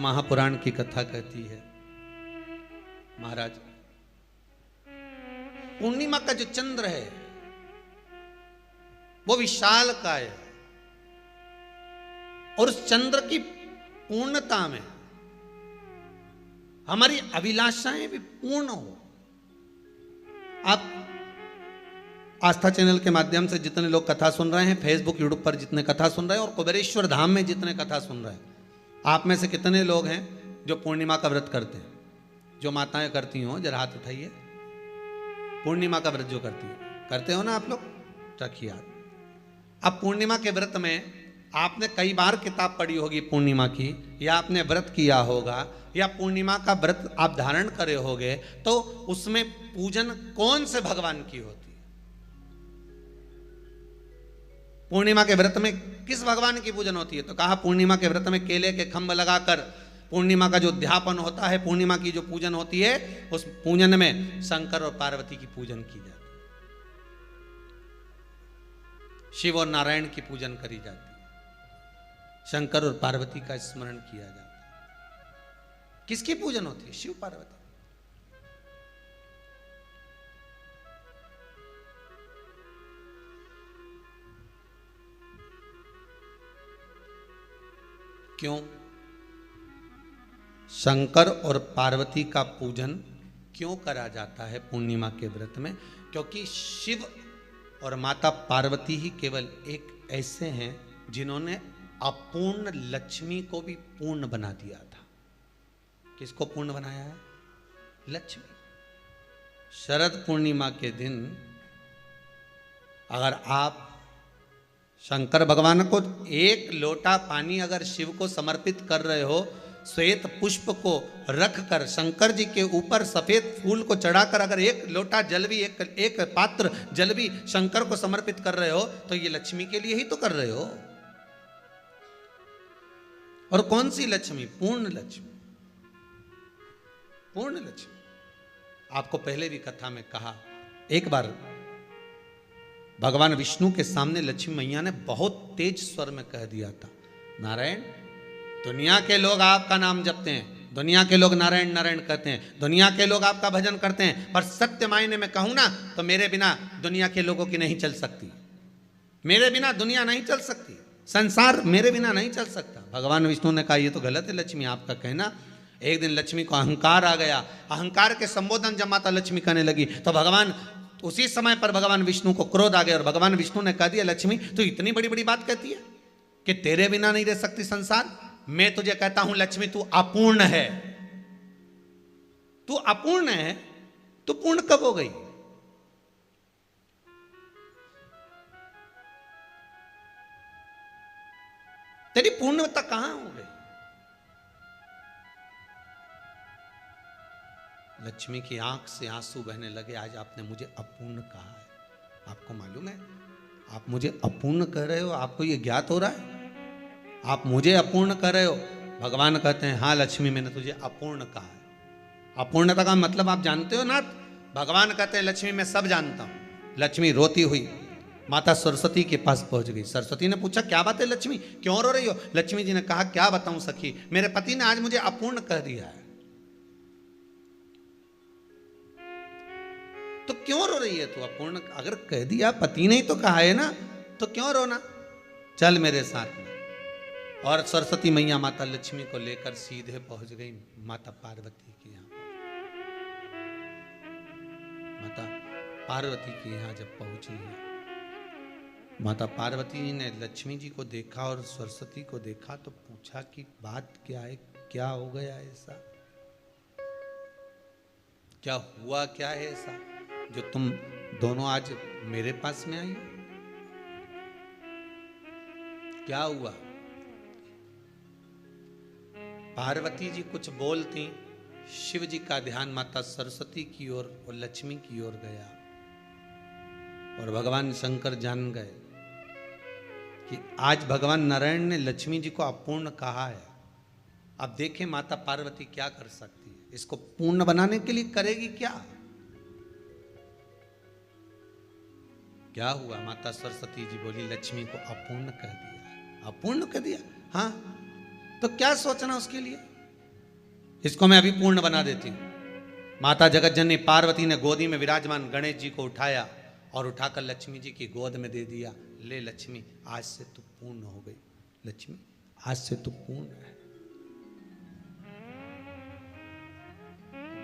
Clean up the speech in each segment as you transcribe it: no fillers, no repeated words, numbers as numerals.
महापुराण की कथा कहती है, महाराज पूर्णिमा का जो चंद्र है वो विशाल काय है और उस चंद्र की पूर्णता में हमारी अभिलाषाएं भी पूर्ण हो। आप आस्था चैनल के माध्यम से जितने लोग कथा सुन रहे हैं, फेसबुक यूट्यूब पर जितने कथा सुन रहे हैं और कुबेरेश्वर धाम में जितने कथा सुन रहे हैं, आप में से कितने लोग हैं जो पूर्णिमा का व्रत करते हैं? जो माताएं करती हो जरा हाथ उठाइए। पूर्णिमा का व्रत जो करती है, करते हो ना आप लोग? रखिए हाथ। अब पूर्णिमा के व्रत में आपने कई बार किताब पढ़ी होगी पूर्णिमा की, या आपने व्रत किया होगा, या पूर्णिमा का व्रत आप धारण करे होगे, तो उसमें पूजन कौन से भगवान की होती है? पूर्णिमा के व्रत में किस भगवान की पूजन होती है? तो कहा पूर्णिमा के व्रत में केले के खंभ लगाकर पूर्णिमा का जो अध्यापन होता है, पूर्णिमा की जो पूजन होती है, उस पूजन में शंकर और पार्वती की पूजन की जाती है, शिव और नारायण की पूजन करी जाती है, शंकर और पार्वती का स्मरण किया जाता है। किसकी पूजन होती है? शिव पार्वती। क्यों शंकर और पार्वती का पूजन क्यों करा जाता है पूर्णिमा के व्रत में? क्योंकि शिव और माता पार्वती ही केवल एक ऐसे हैं जिन्होंने अपूर्ण लक्ष्मी को भी पूर्ण बना दिया था। किसको पूर्ण बनाया है? लक्ष्मी। शरद पूर्णिमा के दिन अगर आप शंकर भगवान को एक लोटा पानी अगर शिव को समर्पित कर रहे हो, श्वेत पुष्प को रख कर शंकर जी के ऊपर सफेद फूल को चढ़ाकर अगर एक लोटा जल भी, एक पात्र जल भी शंकर को समर्पित कर रहे हो, तो ये लक्ष्मी के लिए ही तो कर रहे हो। और कौन सी लक्ष्मी? पूर्ण लक्ष्मी। पूर्ण लक्ष्मी। आपको पहले भी कथा में कहा, एक बार भगवान विष्णु के सामने लक्ष्मी मैया ने बहुत तेज स्वर में कह दिया था, नारायण, दुनिया के लोग आपका नाम जपते हैं, दुनिया के लोग नारायण नारायण कहते हैं, दुनिया के लोग आपका भजन करते हैं, पर सत्य मायने में कहूं ना तो मेरे बिना दुनिया के लोगों की नहीं चल सकती, मेरे बिना दुनिया नहीं चल सकती, संसार मेरे बिना नहीं चल सकता। भगवान विष्णु ने कहा, ये तो गलत है लक्ष्मी आपका कहना। एक दिन लक्ष्मी को अहंकार आ गया, अहंकार के संबोधन जब माता लक्ष्मी करने लगी तो भगवान, उसी समय पर भगवान विष्णु को क्रोध आ गया और भगवान विष्णु ने कह दिया, लक्ष्मी तू इतनी बड़ी बड़ी बात कहती है कि तेरे बिना नहीं रह सकती संसार? मैं तुझे कहता हूं लक्ष्मी, तू अपूर्ण है, तू अपूर्ण है, तू पूर्ण कब हो गई? तेरी पूर्णता कहां हो गई? लक्ष्मी की आंख से आंसू बहने लगे। आज आपने मुझे अपूर्ण कहा है, आपको मालूम है आप मुझे अपूर्ण कह रहे हो? आपको ये ज्ञात हो रहा है आप मुझे अपूर्ण कह रहे हो? भगवान कहते हैं, हाँ लक्ष्मी, मैंने तुझे अपूर्ण कहा है। अपूर्णता का मतलब आप जानते हो ना? भगवान कहते हैं, लक्ष्मी मैं सब जानता हूं। लक्ष्मी रोती हुई माता सरस्वती के पास पहुंच गई। सरस्वती ने पूछा, क्या बात है लक्ष्मी, क्यों रो रही हो? लक्ष्मी जी ने कहा, क्या बताऊं सखी, मेरे पति ने आज मुझे अपूर्ण कह दिया है। तो क्यों रो रही है तू? अपूर्ण अगर कह दिया, पति ने ही तो कहा है ना, तो क्यों रोना? चल मेरे साथ में। और सरस्वती मैया माता लक्ष्मी को लेकर सीधे पहुंच गई माता पार्वती के यहाँ। माता पार्वती के यहाँ जब पहुंची है, माता पार्वती ने लक्ष्मी जी को देखा और सरस्वती को देखा तो पूछा कि बात क्या है, क्या हो गया ऐसा, क्या हुआ, क्या है ऐसा जो तुम दोनों आज मेरे पास में आई? क्या हुआ? पार्वती जी कुछ बोलती, शिव जी का ध्यान माता सरस्वती की ओर और लक्ष्मी की ओर गया और भगवान शंकर जान गए कि आज भगवान नारायण ने लक्ष्मी जी को अपूर्ण कहा है। अब देखें माता पार्वती क्या कर सकती है, इसको पूर्ण बनाने के लिए करेगी क्या? क्या हुआ? माता सरस्वती जी बोली, लक्ष्मी को अपूर्ण कह दिया। अपूर्ण कह दिया? हाँ, तो क्या सोचना उसके लिए? इसको मैं अभी पूर्ण बना देती हूं। माता जगत जननी पार्वती ने गोदी में विराजमान गणेश जी को उठाया और उठाकर लक्ष्मी जी की गोद में दे दिया। ले लक्ष्मी, आज से तू पूर्ण हो गई। लक्ष्मी, आज से तू पूर्ण है।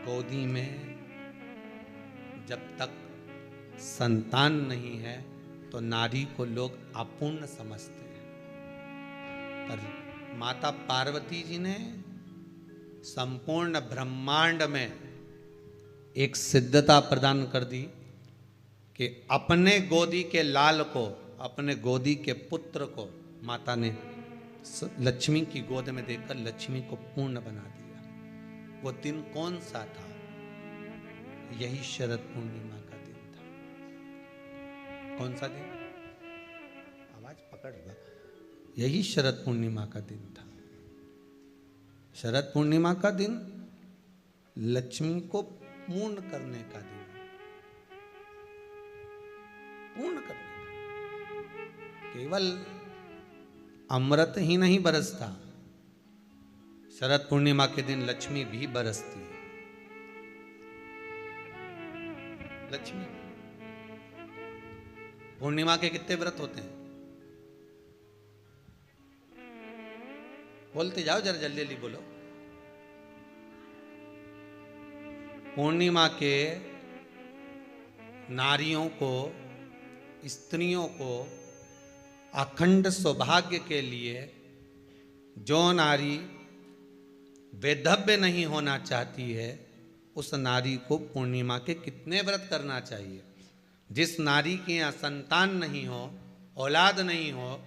गोदी में जब तक संतान नहीं है तो नारी को लोग अपूर्ण समझते हैं, पर माता पार्वती जी ने संपूर्ण ब्रह्मांड में एक सिद्धता प्रदान कर दी कि अपने गोदी के लाल को, अपने गोदी के पुत्र को माता ने लक्ष्मी की गोद में देकर लक्ष्मी को पूर्ण बना दिया। वो दिन कौन सा था? यही शरद पूर्णिमा का दिन था। कौन सा दिन? आवाज पकड़ लो। यही शरद पूर्णिमा का दिन था। शरद पूर्णिमा का दिन लक्ष्मी को पूर्ण करने का दिन, पूर्ण करने का। केवल अमृत ही नहीं बरसता, शरद पूर्णिमा के दिन लक्ष्मी भी बरसती है। लक्ष्मी, पूर्णिमा के कितने व्रत होते हैं? बोलते जाओ, जरा जल्दी जल्दी बोलो। पूर्णिमा के नारियों को, स्त्रियों को अखंड सौभाग्य के लिए, जो नारी वैधव्य नहीं होना चाहती है, उस नारी को पूर्णिमा के कितने व्रत करना चाहिए? जिस नारी के यहाँ संतान नहीं हो, औलाद नहीं हो,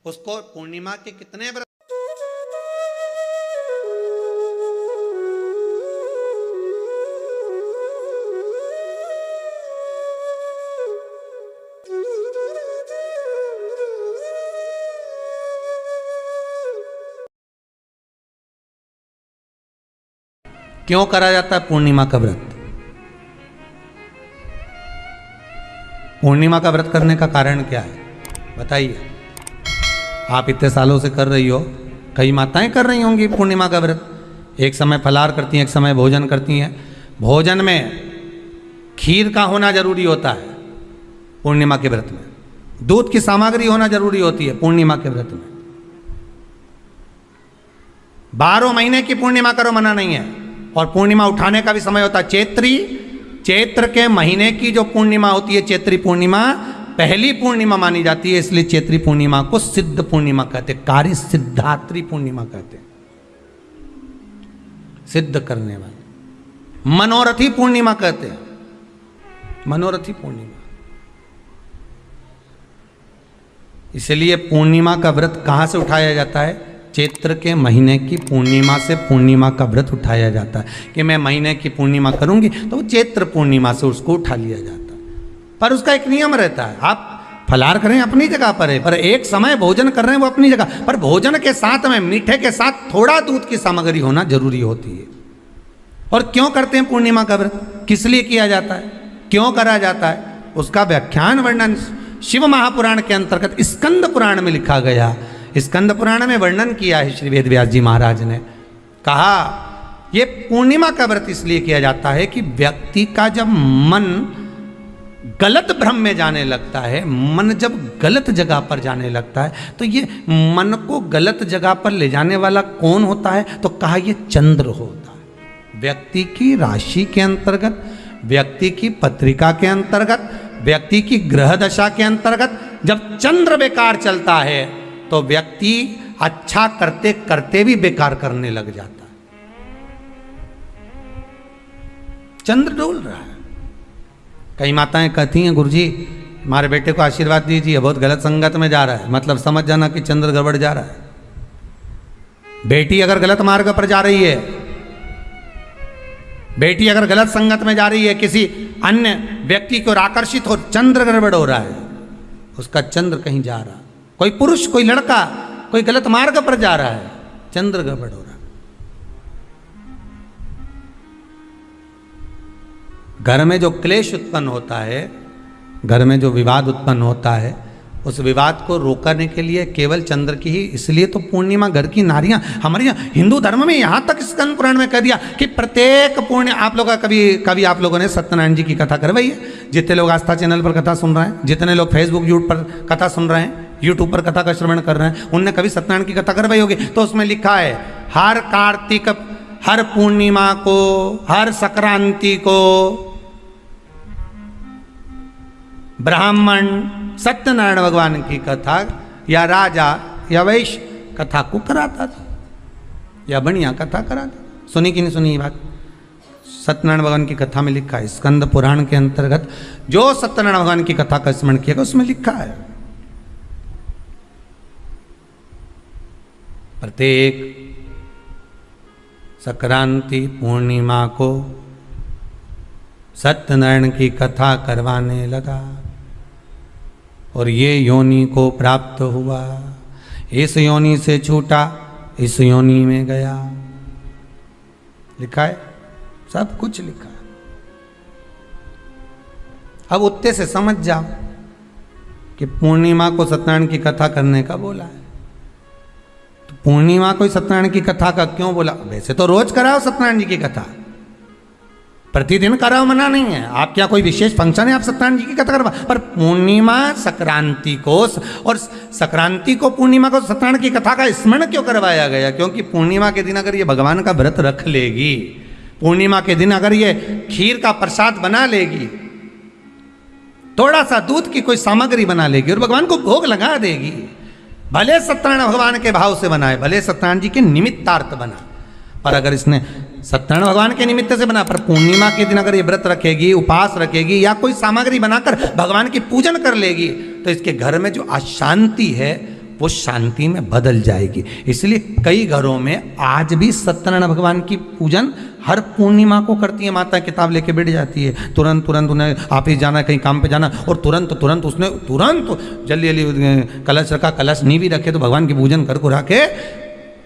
उसको पूर्णिमा के कितने व्रत? क्यों करा जाता है पूर्णिमा का व्रत? पूर्णिमा का व्रत करने का कारण क्या है बताइए? आप इतने सालों से कर रही हो, कई माताएं कर रही होंगी पूर्णिमा का व्रत। एक समय फलाहार करती हैं, एक समय भोजन करती हैं। भोजन में खीर का होना जरूरी होता है पूर्णिमा के व्रत में। दूध की सामग्री होना जरूरी होती है पूर्णिमा के व्रत में। 12 महीने की पूर्णिमा करो, मना नहीं है। और पूर्णिमा उठाने का भी समय होता है चैत्री। चैत्र के महीने की जो पूर्णिमा होती है, चैत्री पूर्णिमा पहली पूर्णिमा मानी जाती है, इसलिए चैत्री पूर्णिमा को सिद्ध पूर्णिमा कहते हैं, कार्य सिद्धात्री पूर्णिमा कहते हैं, सिद्ध करने वाले। मनोरथी पूर्णिमा कहते हैं, मनोरथी पूर्णिमा। इसलिए पूर्णिमा का व्रत कहां से उठाया जाता है? चैत्र के महीने की पूर्णिमा से पूर्णिमा का व्रत उठाया जाता है कि मैं महीने की पूर्णिमा करूंगी तो वो चैत्र पूर्णिमा से उसको उठा लिया जाता है। पर उसका एक नियम रहता है, आप फलाहार करें अपनी जगह पर है, पर एक समय भोजन कर रहे हैं वो अपनी जगह पर। भोजन के साथ में मीठे के साथ थोड़ा दूध की सामग्री होना जरूरी होती है। और क्यों करते हैं पूर्णिमा का व्रत? किस लिए किया जाता है, क्यों करा जाता है? उसका व्याख्यान वर्णन शिव महापुराण के अंतर्गत स्कंद पुराण में लिखा गया। स्कंद पुराण में वर्णन किया है श्री वेद व्यास जी महाराज ने। कहा ये पूर्णिमा का व्रत इसलिए किया जाता है कि व्यक्ति का जब मन गलत भ्रम में जाने लगता है, मन जब गलत जगह पर जाने लगता है, तो ये मन को गलत जगह पर ले जाने वाला कौन होता है? तो कहा ये चंद्र होता है। व्यक्ति की राशि के अंतर्गत, व्यक्ति की पत्रिका के अंतर्गत, व्यक्ति की ग्रह दशा के अंतर्गत जब चंद्र बेकार चलता है तो व्यक्ति अच्छा करते करते भी बेकार करने लग जाता है। चंद्र डोल रहा है। कई माताएं कहती हैं, गुरुजी हमारे बेटे को आशीर्वाद दीजिए, बहुत गलत संगत में जा रहा है। मतलब समझ जाना कि चंद्र गड़बड़ जा रहा है। बेटी अगर गलत मार्ग पर जा रही है, बेटी अगर गलत संगत में जा रही है, किसी अन्य व्यक्ति को आकर्षित हो, चंद्र गड़बड़ हो रहा है, उसका चंद्र कहीं जा रहा है। कोई पुरुष, कोई लड़का कोई गलत मार्ग पर जा रहा है, चंद्र गड़बड़ हो रहा है। घर में जो क्लेश उत्पन्न होता है, घर में जो विवाद उत्पन्न होता है, उस विवाद को रोकने के लिए केवल चंद्र की ही, इसलिए तो पूर्णिमा घर की नारियां हमारे यहाँ हिंदू धर्म में यहाँ तक स्कंद पुराण में कह दिया कि प्रत्येक पूर्णिमा, आप लोग का कभी आप लोगों ने सत्यनारायण जी की कथा करवाई है? जितने लोग आस्था चैनल पर कथा सुन रहे हैं, जितने लोग फेसबुक यूट्यूब पर कथा सुन रहे हैं, यूट्यूब पर कथा का श्रवण कर रहे हैं, उनने कभी सत्यनारायण की कथा करवाई होगी? तो उसमें लिखा है हर कार्तिक, हर पूर्णिमा को, हर संक्रांति को ब्राह्मण सत्यनारायण भगवान की कथा या राजा या वैश्य कथा को कराता था या बढ़िया कथा कराता। सुनी कि नहीं सुनी ये बात? सत्यनारायण भगवान की कथा में लिखा है, स्कंद पुराण के अंतर्गत जो सत्यनारायण भगवान की कथा का स्मरण किया उसमें लिखा है प्रत्येक संक्रांति पूर्णिमा को सत्यनारायण की कथा करवाने लगा और ये योनि को प्राप्त हुआ, इस योनि से छूटा, इस योनि में गया। लिखा है, सब कुछ लिखा है। अब उत्ते से समझ जाओ कि पूर्णिमा को सत्यनारायण की कथा करने का बोला है, तो पूर्णिमा को सत्यनारायण की कथा का क्यों बोला? वैसे तो रोज कराओ सत्यनारायण जी की कथा, प्रतिदिन कराओ, मना नहीं है। आप क्या कोई विशेष फंक्शन है आप सत्यनारायण जी की कथा करवा, पर पूर्णिमा संक्रांति को और संक्रांति को पूर्णिमा को सत्यनारायण की कथा का स्मरण क्यों करवाया गया? क्योंकि पूर्णिमा के दिन अगर ये भगवान का व्रत रख लेगी, पूर्णिमा के दिन अगर ये खीर का प्रसाद बना लेगी, थोड़ा सा दूध की कोई सामग्री बना लेगी और भगवान को भोग लगा देगी, भले सत्यनारायण भगवान के भाव से बनाए, भले सत्यनारायण जी के निमित्तार्थ बना, पर अगर इसने सत्यनारायण भगवान के निमित्त से बना, पर पूर्णिमा के दिन अगर ये व्रत रखेगी, उपवास रखेगी या कोई सामग्री बनाकर भगवान की पूजन कर लेगी, तो इसके घर में जो अशांति है वो शांति में बदल जाएगी। इसलिए कई घरों में आज भी सत्यनारायण भगवान की पूजन हर पूर्णिमा को करती है। माता किताब लेके बैठ जाती है, तुरंत उन्हें ऑफिस जाना, कहीं काम पे जाना, और तुरंत उसने जल्दी जल्दी कलश रखा, कलश नहीं भी रखे तो भगवान की पूजन कर कुरा के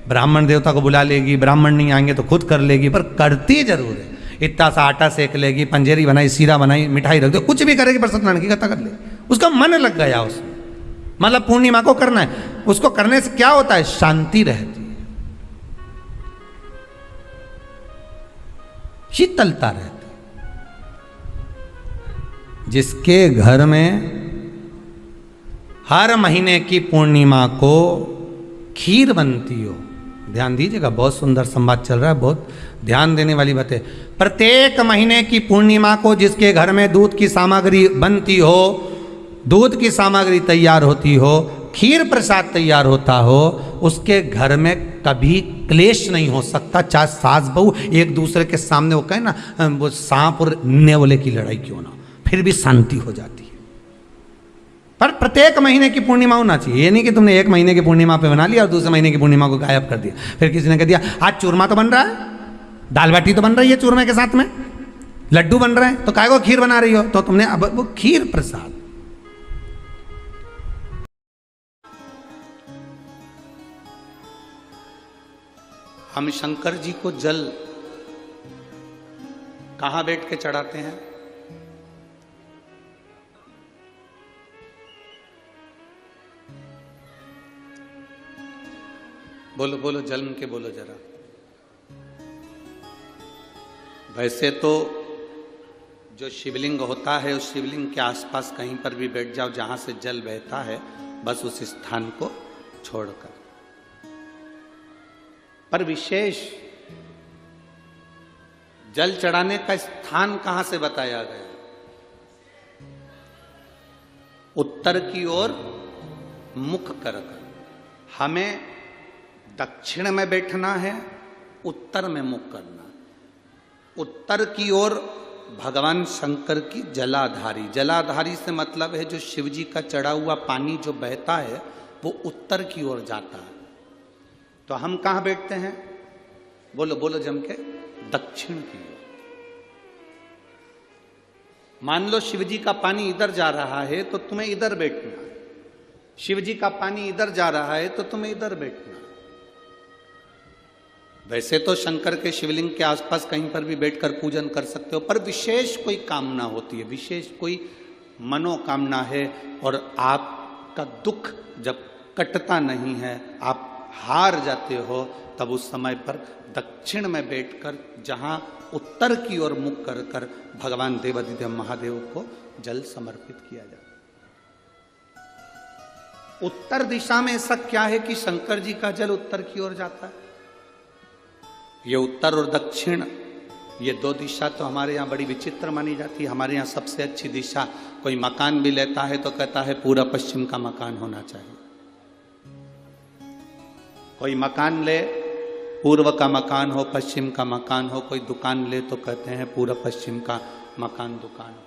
ब्राह्मण देवता को बुला लेगी, ब्राह्मण नहीं आएंगे तो खुद कर लेगी, पर करती जरूर है। इतना सा आटा सेक लेगी, पंजेरी बनाई, सीरा बनाई, मिठाई रख दो, कुछ भी करेगी पर सत्यनारायण की कथा कर ले, उसका मन लग गया उसमें। मतलब पूर्णिमा को करना है, उसको करने से क्या होता है? शांति रहती है, शीतलता रहती है। जिसके घर में हर महीने की पूर्णिमा को खीर बनती हो, ध्यान दीजिएगा, बहुत सुंदर संवाद चल रहा है, बहुत ध्यान देने वाली बात है। प्रत्येक महीने की पूर्णिमा को जिसके घर में दूध की सामग्री बनती हो, दूध की सामग्री तैयार होती हो, खीर प्रसाद तैयार होता हो, उसके घर में कभी क्लेश नहीं हो सकता। चाहे सास बहू एक दूसरे के सामने वो कहे ना, वो सांप और नेवले की लड़ाई क्यों ना, फिर भी शांति हो जाती है। पर प्रत्येक महीने की पूर्णिमा होना चाहिए। ये नहीं कि तुमने एक महीने की पूर्णिमा पे बना लिया और दूसरे महीने की पूर्णिमा को गायब कर दिया। फिर किसी ने कह दिया आज चूरमा तो बन रहा है, दाल बाटी तो बन रही है चूरमे के साथ में, लड्डू बन रहे हैं, तो काय को खीर बना रही हो? तो तुमने अब वो खीर प्रसाद। हम शंकर जी को जल कहां बैठ के चढ़ाते हैं? बोलो बोलो, जन्म के बोलो जरा। वैसे तो जो शिवलिंग होता है उस शिवलिंग के आसपास कहीं पर भी बैठ जाओ जहां से जल बहता है, बस उस स्थान को छोड़कर। पर विशेष जल चढ़ाने का स्थान कहां से बताया गया? उत्तर की ओर मुख कर हमें दक्षिण में बैठना है, उत्तर में मुख करना। उत्तर की ओर भगवान शंकर की जलाधारी, जलाधारी से मतलब है जो शिव जी का चढ़ा हुआ पानी जो बहता है वो उत्तर की ओर जाता है। तो हम कहां बैठते हैं? बोलो बोलो जम के, दक्षिण की ओर। मान लो शिव जी का पानी इधर जा रहा है तो तुम्हें इधर बैठना है, शिव जी का पानी इधर जा रहा है तो तुम्हें इधर बैठना है। वैसे तो शंकर के शिवलिंग के आसपास कहीं पर भी बैठकर पूजन कर सकते हो, पर विशेष कोई कामना होती है, विशेष कोई मनोकामना है और आप आपका दुख जब कटता नहीं है, आप हार जाते हो, तब उस समय पर दक्षिण में बैठकर जहां उत्तर की ओर मुख कर कर भगवान देवाधिदेव महादेव को जल समर्पित किया जाता। उत्तर दिशा में ऐसा क्या है कि शंकर जी का जल उत्तर की ओर जाता है? ये उत्तर और दक्षिण, ये दो दिशा तो हमारे यहाँ बड़ी विचित्र मानी जाती है। हमारे यहाँ सबसे अच्छी दिशा, कोई मकान भी लेता है तो कहता है पूरा पश्चिम का मकान होना चाहिए। कोई मकान ले, पूर्व का मकान हो, पश्चिम का मकान हो। कोई दुकान ले तो कहते हैं पूरा पश्चिम का मकान दुकान हो।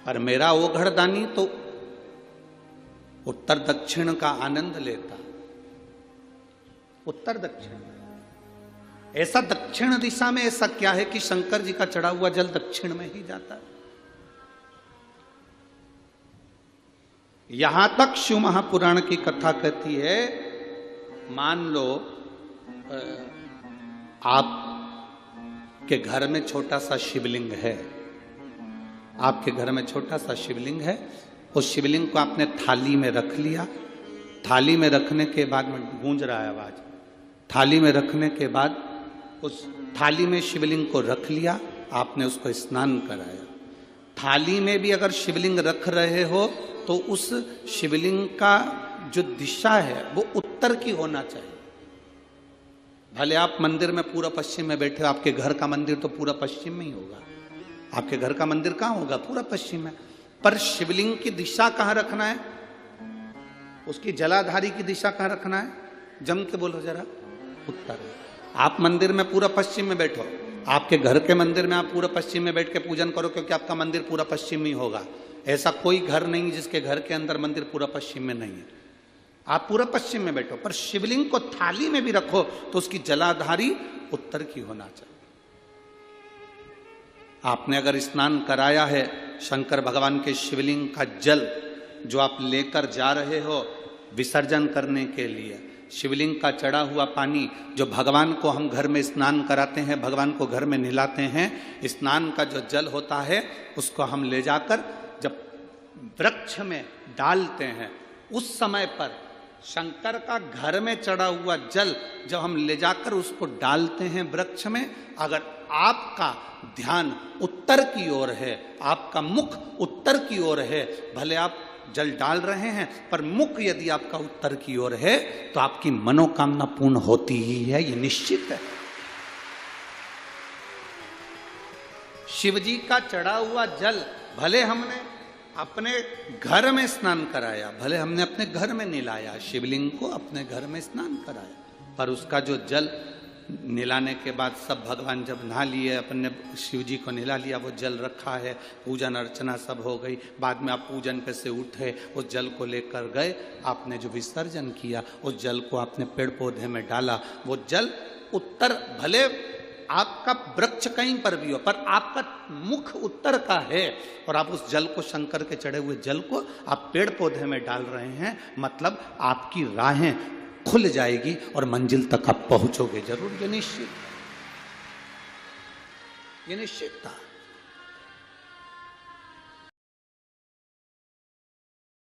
पर मेरा वो घरदानी तो उत्तर दक्षिण का आनंद लेता। उत्तर दक्षिण, ऐसा दक्षिण दिशा में ऐसा क्या है कि शंकर जी का चढ़ा हुआ जल दक्षिण में ही जाता है? यहां तक शिव महापुराण की कथा कहती है, मान लो आपके घर में छोटा सा शिवलिंग है, आपके घर में छोटा सा शिवलिंग है, उस शिवलिंग को आपने थाली में रख लिया। थाली में रखने के बाद में गूंज रहा है आवाज, थाली में रखने के बाद उस थाली में शिवलिंग को रख लिया, आपने उसको स्नान कराया। थाली में भी अगर शिवलिंग रख रहे हो तो उस शिवलिंग का जो दिशा है वो उत्तर की होना चाहिए। भले आप मंदिर में पूरा पश्चिम में बैठे हो, आपके घर का मंदिर तो पूरा पश्चिम में ही होगा। आपके घर का मंदिर कहाँ होगा? पूरा पश्चिम में। पर शिवलिंग की दिशा कहाँ रखना है? उसकी जलाधारी की दिशा कहाँ रखना है? जम के बोलो जरा। उत्तर। आप मंदिर में पूरा पश्चिम में बैठो, आपके घर के मंदिर में आप पूरा पश्चिम में बैठ के पूजन करो, क्योंकि आपका मंदिर पूरा पश्चिम ही होगा। ऐसा कोई घर नहीं जिसके घर के अंदर मंदिर पूरा पश्चिम में नहीं है। आप पूरा पश्चिम में बैठो, पर शिवलिंग को थाली में भी रखो तो उसकी जलाधारी उत्तर की होना चाहिए। आपने अगर स्नान कराया है, शंकर भगवान के शिवलिंग का जल जो आप लेकर जा रहे हो विसर्जन करने के लिए, शिवलिंग का चढ़ा हुआ पानी जो भगवान को हम घर में स्नान कराते हैं, भगवान को घर में नहलाते हैं, स्नान का जो जल होता है उसको हम ले जाकर जब वृक्ष में डालते हैं, उस समय पर शंकर का घर में चढ़ा हुआ जल जब हम ले जाकर उसको डालते हैं वृक्ष में, अगर आपका ध्यान उत्तर की ओर है, आपका मुख उत्तर की ओर है, भले आप जल डाल रहे हैं पर मुख यदि आपका उत्तर की ओर है तो आपकी मनोकामना पूर्ण होती ही है, ये निश्चित है। शिव जी का चढ़ा हुआ जल भले हमने अपने घर में स्नान कराया, भले हमने अपने घर में नहलाया, शिवलिंग को अपने घर में स्नान कराया, पर उसका जो जल नहलाने के बाद सब भगवान जब नहा लिए, अपने शिव जी को नहला लिया, वो जल रखा है, पूजन अर्चना सब हो गई, बाद में आप पूजन पे से उठे, उस जल को लेकर गए, आपने जो विसर्जन किया उस जल को आपने पेड़ पौधे में डाला, वो जल उत्तर, भले आपका वृक्ष कहीं पर भी हो पर आपका मुख उत्तर का है और आप उस जल को, शंकर के चढ़े हुए जल को आप पेड़ पौधे में डाल रहे हैं, मतलब आपकी राहें खुल जाएगी और मंजिल तक आप पहुंचोगे जरूर। ये निश्चित था।